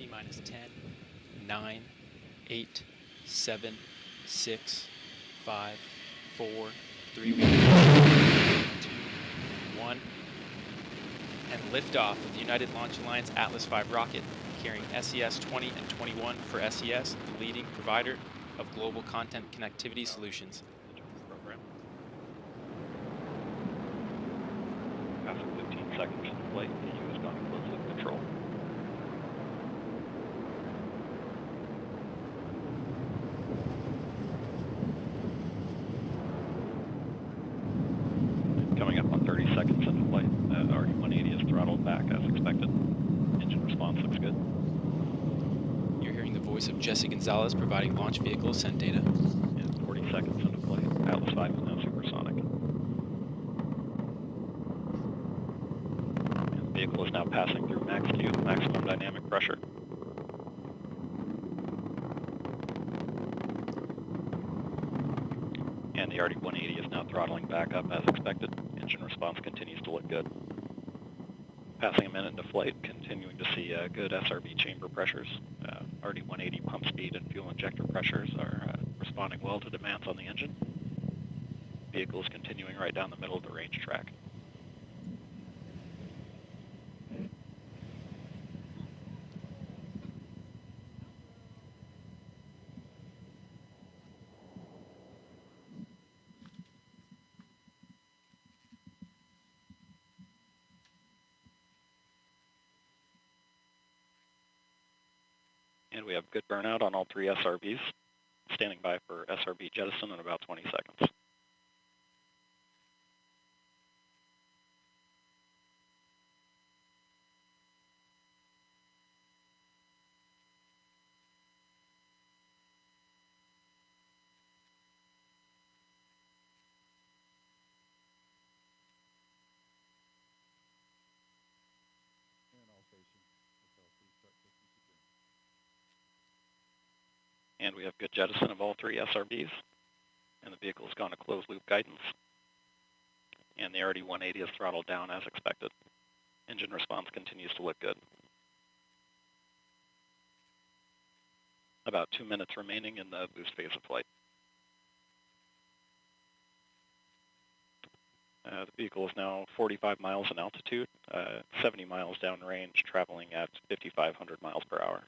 T-minus 10, 9, 8, 7, 6, 5, 4, 3, 2, 1. And liftoff of the United Launch Alliance Atlas V rocket, carrying SES-20 and 21 for SES, the leading provider of global content connectivity solutions. After 15 seconds of flight, the U has gone to closed loop control. Coming up on 30 seconds into flight, RD-180 is throttled back as expected. Engine response looks good. You're hearing the voice of Jesse Gonzalez providing launch vehicle ascent data. And 40 seconds into flight, Atlas V is now supersonic. And the vehicle is now passing through max Q, maximum dynamic pressure. And the RD-180 is now throttling back up as expected. Engine response continues to look good. Passing a minute into flight, continuing to see good SRB chamber pressures. RD-180 pump speed and fuel injector pressures are responding well to demands on the engine. Vehicle is continuing right down the middle of the range track. And we have good burnout on all three SRBs. Standing by for SRB jettison in about 20 seconds. And we have good jettison of all three SRBs. And the vehicle has gone to closed loop guidance. And the RD-180 is throttled down as expected. Engine response continues to look good. About 2 minutes remaining in the boost phase of flight. The vehicle is now 45 miles in altitude, 70 miles downrange, traveling at 5,500 miles per hour.